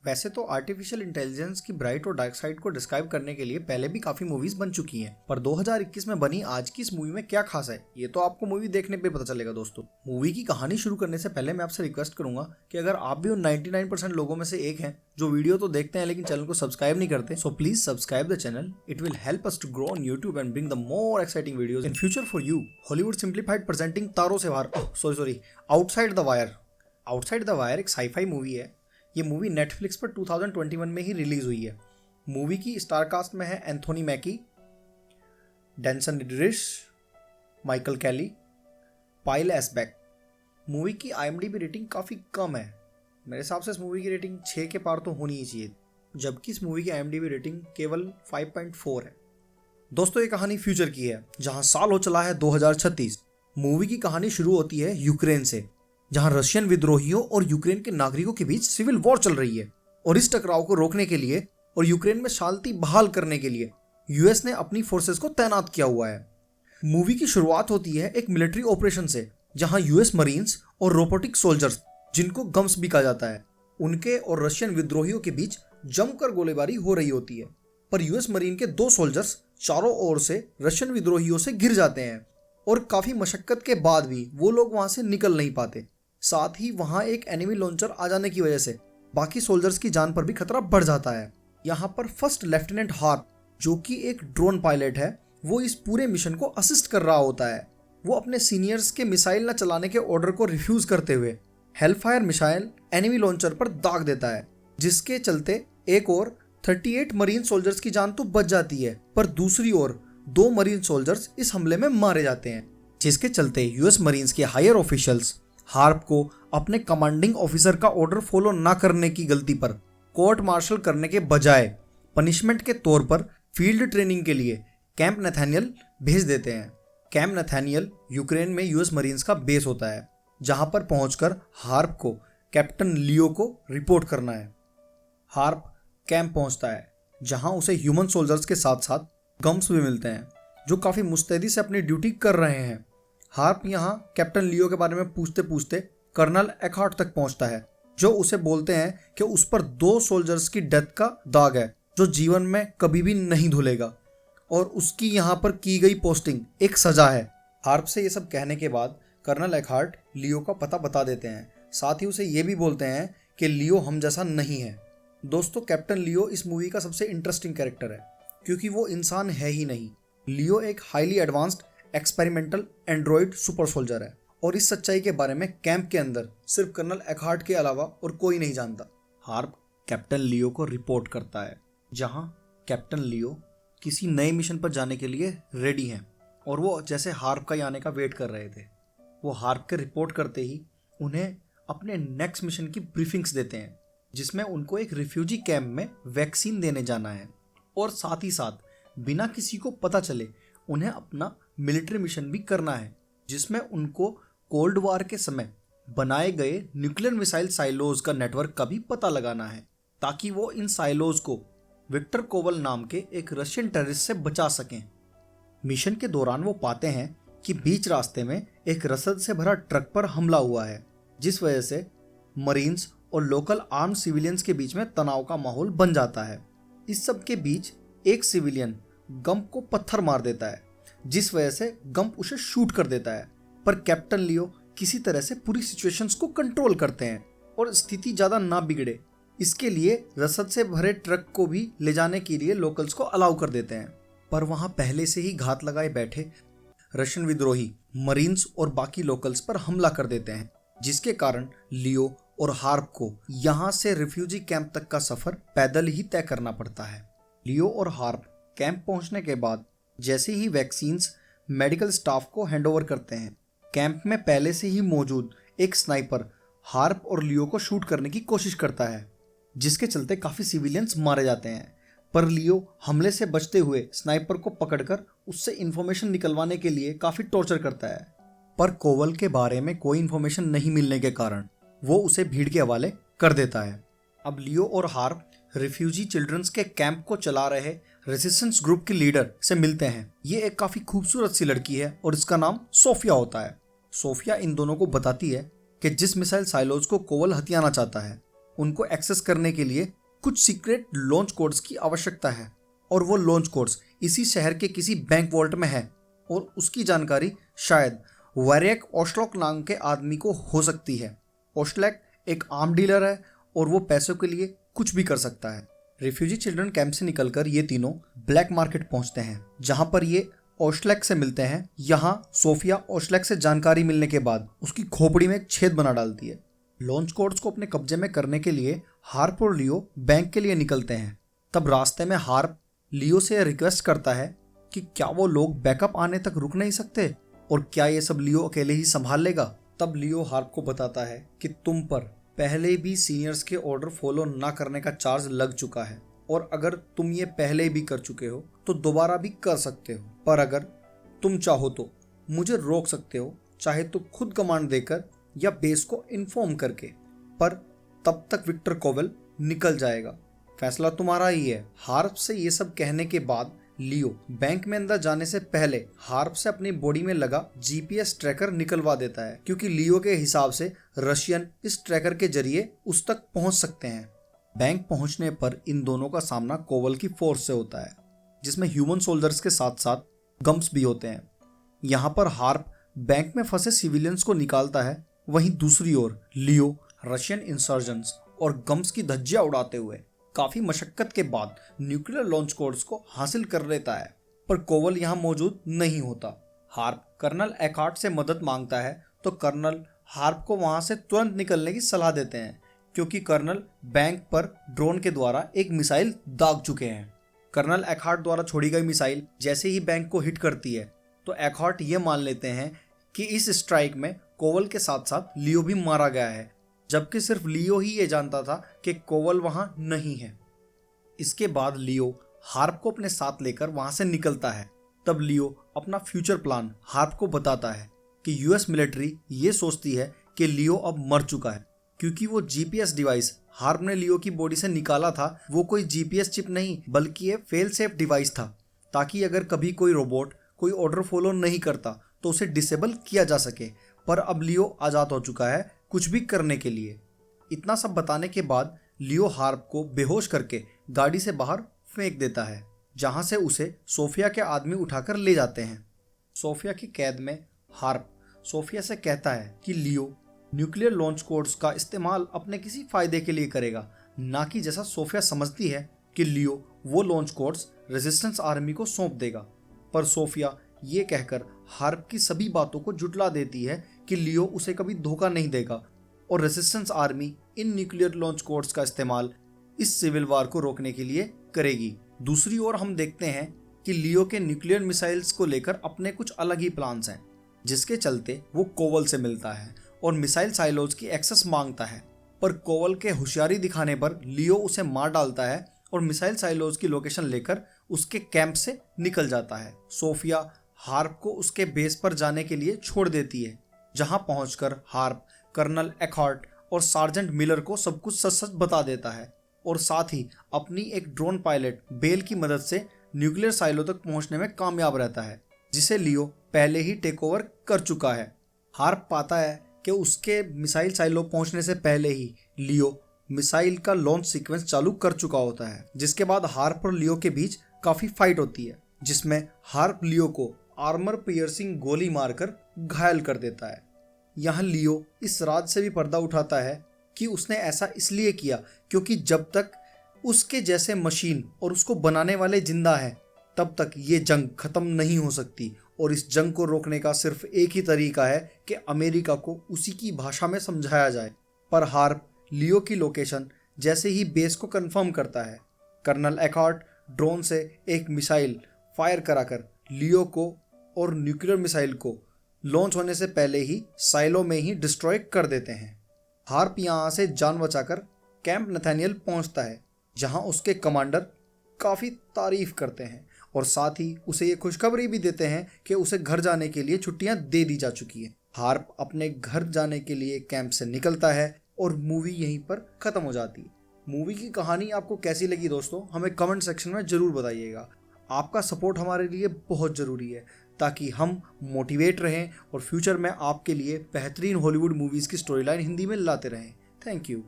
वैसे तो artificial intelligence की ब्राइट और डार्क साइड को डिस्क्राइब करने के लिए पहले भी काफी मूवीज बन चुकी हैं, पर 2021 में बनी आज की इस मूवी में क्या खास है ये तो आपको मूवी देखने पे पता चलेगा। दोस्तों, मूवी की कहानी शुरू करने से पहले मैं आपसे रिक्वेस्ट करूंगा कि अगर आप भी उन 99% लोगों में से एक हैं जो वीडियो तो देखते हैं लेकिन चैनल को सब्सक्राइब नहीं करते, so please subscribe the channel. It will help us to grow on YouTube and bring the more exciting videos in future for you. Hollywood simplified presenting तारों से बाहर, sorry outside the wire. Outside the wire एक sci fi movie है। ये movie Netflix पर 2021 में ही release हुई है। मूवी की स्टार कास्ट में है एंथोनी मैकी, डेंसन रिड्रिश, माइकल कैली, पाइल एसबैक। मूवी की IMDb रेटिंग काफ़ी कम है। मेरे हिसाब से इस मूवी की रेटिंग 6 के पार तो होनी ही चाहिए, जबकि इस मूवी की IMDb रेटिंग केवल 5.4 है। दोस्तों, ये कहानी फ्यूचर की है जहां साल हो चला है 2036। मूवी की कहानी शुरू होती है यूक्रेन से, जहां रशियन विद्रोहियों और यूक्रेन के नागरिकों के बीच सिविल वॉर चल रही है। और इस टकराव को रोकने के लिए और यूक्रेन में शांति बहाल करने के लिए यूएस ने अपनी फोर्सेस को तैनात किया हुआ है। मूवी की शुरुआत होती है एक मिलिट्री ऑपरेशन से, जहां यूएस मरीन्स और रोबोटिक सोल्जर्स, जिनको गम्स भी कहा जाता है, उनके और रशियन विद्रोहियों के बीच जमकर गोलीबारी हो रही होती है। पर यूएस मरीन के 2 सोल्जर्स चारों ओर से रशियन विद्रोहियों से घिर जाते हैं और काफी मशक्कत के बाद भी वो लोग वहां से निकल नहीं पाते। साथ ही वहां एक एनिमी लॉन्चर आ जाने की वजह से बाकी सोल्जर्स की जान पर भी खतरा बढ़ जाता है। यहाँ पर फर्स्ट लेफ्टिनेंट हार्प, जो कि एक ड्रोन पायलट है, वो इस पूरे मिशन को असिस्ट कर रहा होता है। वो अपने सीनियर्स के मिसाइल न चलाने के ऑर्डर को रिफ्यूज करते हुए हेलफायर मिसाइल एनिमी लॉन्चर पर दाग देता है, जिसके चलते एक और 38 मरीन सोल्जर्स की जान तो बच जाती है, पर दूसरी ओर 2 मरीन सोल्जर्स इस हमले में मारे जाते हैं, जिसके चलते यूएस मरीन्स के हायर ऑफिशियल्स हार्प को अपने कमांडिंग ऑफिसर का ऑर्डर फॉलो ना करने की गलती पर कोर्ट मार्शल करने के बजाय पनिशमेंट के तौर पर फील्ड ट्रेनिंग के लिए कैंप नैथानियल भेज देते हैं। कैंप नैथानियल यूक्रेन में यूएस मरीन्स का बेस होता है, जहां पर पहुंचकर हार्प को कैप्टन लियो को रिपोर्ट करना है। हार्प कैंप पहुंचता है, जहां उसे ह्यूमन सोल्जर्स के साथ साथ गम्स भी मिलते हैं, जो काफी मुस्तैदी से अपनी ड्यूटी कर रहे हैं। हार्प यहाँ कैप्टन लियो के बारे में पूछते पूछते कर्नल एकहार्ट तक पहुंचता है, जो उसे बोलते हैं कि उस पर 2 सोल्जर्स की डेथ का दाग है, जो जीवन में कभी भी नहीं धुलेगा, और उसकी यहाँ पर की गई पोस्टिंग एक सजा है। हार्प से ये सब कहने के बाद कर्नल एकहार्ट लियो का पता बता देते हैं। साथ ही उसे ये भी बोलते हैं कि लियो हम जैसा नहीं है। दोस्तों, कैप्टन लियो इस मूवी का सबसे इंटरेस्टिंग कैरेक्टर है, क्योंकि वो इंसान है ही नहीं। लियो एक highly advanced experimental Android super soldier है, और इस सच्चाई के बारे में कैंप के अंदर सिर्फ कर्नल एकहार्ट के अलावा और कोई नहीं जानता। हार्प कैप्टन लियो को रिपोर्ट करता है, जहां कैप्टन लियो किसी नए मिशन पर जाने के लिए रेडी हैं, और वो जैसे हार्प का आने का वेट कर रहे थे। वो हार्प के रिपोर्ट करते ही उन्हें अपने नेक्स्ट मिशन की ब्रीफिंग्स देते हैं, जिसमें उनको एक रिफ्यूजी कैंप में वैक्सीन देने जाना है, और साथ ही साथ बिना किसी को पता चले उन्हें अपना मिलिट्री मिशन भी करना है, जिसमें उनको कोल्ड वॉर के समय बनाए गए न्यूक्लियर मिसाइल साइलोज का नेटवर्क का भी पता लगाना है, ताकि वो इन साइलोज को विक्टर कोवल नाम के एक रशियन टेररिस्ट से बचा सकें। मिशन के दौरान वो पाते हैं कि बीच रास्ते में एक रसद से भरा ट्रक पर हमला हुआ है, जिस वजह से मरीन्स और लोकल आर्म सिविलियंस के बीच में तनाव का माहौल बन जाता है। इस सब के बीच एक सिविलियन गम्प को पत्थर मार देता है, जिस वजह से गम्प उसे शूट कर देता है। पर कैप्टन लियो किसी तरह से पूरी सिचुएशंस को कंट्रोल करते हैं और स्थिति ज़्यादा ना बिगड़े, इसके लिए रसद से भरे ट्रक को भी ले जाने के लिए लोकल्स को अलाउ कर देते हैं। पर वहाँ पहले से ही घात लगाए बैठे रशियन विद्रोही मरीन्स और बाकी लोकल्स पर हमला कर देते हैं, जिसके कारण लियो और हार्प को यहाँ से रिफ्यूजी कैंप तक का सफ़र पैदल ही तय करना पड़ता है। लियो और हार्प कैंप पहुंचने के बाद जैसे ही वैक्सीन्स मेडिकल स्टाफ को हैंडओवर करते हैं, कैंप में पहले से ही मौजूद एक स्नाइपर हार्प और लियो को शूट करने की कोशिश करता है, जिसके चलते काफ़ी सिविलियंस मारे जाते हैं। पर लियो हमले से बचते हुए स्नाइपर को पकड़कर उससे इन्फॉर्मेशन निकलवाने के लिए काफ़ी टॉर्चर करता है, पर कोवल के बारे में कोई इन्फॉर्मेशन नहीं मिलने के कारण वो उसे भीड़ के हवाले कर देता है। अब लियो और हार्प रिफ्यूजी चिल्ड्रंस के कैंप को चला रहे रेजिस्टेंस ग्रुप की लीडर से मिलते हैं। ये एक काफ़ी खूबसूरत सी लड़की है और इसका नाम सोफिया होता है। सोफिया इन दोनों को बताती है कि जिस मिसाइल साइलोज को कोवल हथियाना चाहता है, उनको एक्सेस करने के लिए कुछ सीक्रेट लॉन्च कोड्स की आवश्यकता है और वो लॉन्च कोड्स इसी शहर के किसी बैंक वॉल्ट में है और उसकी जानकारी शायद वैरेक ओस्लॉक नाम के आदमी को हो सकती है। ओस्लैक एक आर्म डीलर है और वो पैसों के लिए कुछ भी कर सकता है। रिफ्यूजी चिल्ड्रन कैंप से निकलकर ये तीनों ब्लैक मार्केट पहुंचते हैं जहां पर ये ओस्लैक से मिलते हैं। यहाँ सोफिया ओस्लैक से जानकारी मिलने के बाद उसकी खोपड़ी में एक छेद बना डालती है। लॉन्च कोड्स को अपने कब्जे में करने के लिए हार्प और लियो बैंक के लिए निकलते हैं। तब रास्ते में हार्प लियो से रिक्वेस्ट करता है कि क्या वो लोग बैकअप आने तक रुक नहीं सकते और क्या ये सब लियो अकेले ही संभाल लेगा। तब लियो हार्प को बताता है कि तुम पर पहले भी सीनियर्स के ऑर्डर फॉलो ना करने का चार्ज लग चुका है और अगर तुम ये पहले भी कर चुके हो तो दोबारा भी कर सकते हो, पर अगर तुम चाहो तो मुझे रोक सकते हो, चाहे तो खुद कमांड देकर या बेस को इन्फॉर्म करके, पर तब तक विक्टर कोवेल निकल जाएगा। फैसला तुम्हारा ही है। हार्प से ये सब कहने के बाद लियो बैंक में अंदर जाने से पहले हार्प से अपनी बॉडी में लगा जीपीएस ट्रैकर निकलवा देता है, क्योंकि लियो के हिसाब से रशियन इस ट्रैकर के जरिए उस तक पहुंच सकते हैं। बैंक पहुंचने पर इन दोनों का सामना कोवल की फोर्स से होता है, जिसमें ह्यूमन सोल्जर्स के साथ साथ गम्स भी होते हैं। यहाँ पर हार्प बैंक में फंसे सिविलियंस को निकालता है, वहीं दूसरी ओर लियो रशियन इंसर्जेंट्स और गम्स की धज्जियां उड़ाते हुए काफी मशक्कत के बाद न्यूक्लियर लॉन्च कोड्स को हासिल कर लेता है, पर कोवल यहाँ मौजूद नहीं होता। हार्प कर्नल एकार्ट से मदद मांगता है तो कर्नल हार्प को वहां से तुरंत निकलने की सलाह देते हैं, क्योंकि कर्नल बैंक पर ड्रोन के द्वारा एक मिसाइल दाग चुके हैं। कर्नल एकार्ट द्वारा छोड़ी गई मिसाइल जैसे ही बैंक को हिट करती है तो एकार्ट ये मान लेते हैं कि इस स्ट्राइक में कोवल के साथ साथ लियो भी मारा गया है, जबकि सिर्फ लियो ही ये जानता था कि कोवल वहां नहीं है। इसके बाद लियो हार्प को अपने साथ लेकर वहां से निकलता है। तब लियो अपना फ्यूचर प्लान हार्प को बताता है कि यूएस मिलिट्री ये सोचती है कि लियो अब मर चुका है, क्योंकि वो जीपीएस डिवाइस हार्प ने लियो की बॉडी से निकाला था वो कोई जीपीएस चिप नहीं बल्कि ये फेल सेफ डिवाइस था, ताकि अगर कभी कोई रोबोट कोई ऑर्डर फॉलो नहीं करता तो उसे डिसेबल किया जा सके। पर अब लियो आज़ाद हो चुका है कुछ भी करने के लिए। इतना सब बताने के बाद लियो हार्प को बेहोश करके गाड़ी से बाहर फेंक देता है, जहां से उसे सोफिया के आदमी उठाकर ले जाते हैं। सोफिया की कैद में हार्प सोफिया से कहता है कि लियो न्यूक्लियर लॉन्च कोड्स का इस्तेमाल अपने किसी फायदे के लिए करेगा, ना कि जैसा सोफिया समझती है कि लियो वो लॉन्च कोड्स रेजिस्टेंस आर्मी को सौंप देगा। पर सोफिया ये कहकर हार्प की सभी बातों को जुटला देती है कि लियो उसे कभी धोखा नहीं देगा और resistance army in nuclear launch codes का इस्तेमाल इस सिविल वार को रोकने के लिए करेगी। दूसरी ओर हम देखते हैं कि लियो के न्यूक्लियर मिसाइल्स को लेकर अपने कुछ अलग ही प्लान्स हैं, जिसके चलते वो कोवल से मिलता है और मिसाइल साइलोज की एक्सेस मांगता है। पर कोवल के होशियारी दिखाने पर लियो उसे मार डालता है और मिसाइल साइलोज की लोकेशन लेकर उसके कैंप से निकल जाता है। सोफिया हार्प को उसके बेस पर जाने के लिए छोड़ देती है, जहां पहुंचकर हार्प कर्नल एकार्ट और सार्जेंट मिलर को सब कुछ सच सच बता देता है और साथ ही अपनी एक ड्रोन पायलट बेल की मदद से न्यूक्लियर साइलो तक पहुंचने में कामयाब रहता है, जिसे लियो पहले ही टेक ओवर कर चुका है। हार्प पाता है कि उसके मिसाइल साइलो पहुंचने से पहले ही लियो मिसाइल का लॉन्च सीक्वेंस चालू कर चुका होता है, जिसके बाद हार्प और लियो के बीच काफी फाइट होती है, जिसमें हार्प लियो को आर्मर पियर्सिंग गोली मारकर घायल कर देता है। यहाँ लियो इस राज से भी पर्दा उठाता है कि उसने ऐसा इसलिए किया क्योंकि जब तक उसके जैसे मशीन और उसको बनाने वाले जिंदा है तब तक ये जंग खत्म नहीं हो सकती और इस जंग को रोकने का सिर्फ एक ही तरीका है कि अमेरिका को उसी की भाषा में समझाया जाए। पर हार्प लियो की लोकेशन जैसे ही बेस को कंफर्म करता है, कर्नल एकार्ट ड्रोन से एक मिसाइल फायर कराकर लियो को और न्यूक्लियर मिसाइल को लॉन्च होने से पहले ही साइलो में ही डिस्ट्रॉय कर देते हैं। हार्प यहाँ से जान बचाकर कैंप नथानियल पहुँचता है, जहाँ उसके कमांडर काफ़ी तारीफ करते हैं और साथ ही उसे ये खुशखबरी भी देते हैं कि उसे घर जाने के लिए छुट्टियां दे दी जा चुकी हैं। हार्प अपने घर जाने के लिए कैंप से निकलता है और मूवी यहीं पर ख़त्म हो जाती है। मूवी की कहानी आपको कैसी लगी दोस्तों, हमें कमेंट सेक्शन में ज़रूर बताइएगा। आपका सपोर्ट हमारे लिए बहुत ज़रूरी है ताकि हम मोटिवेट रहें और फ्यूचर में आपके लिए बेहतरीन हॉलीवुड मूवीज़ की स्टोरी लाइन हिंदी में लाते रहें। Thank you.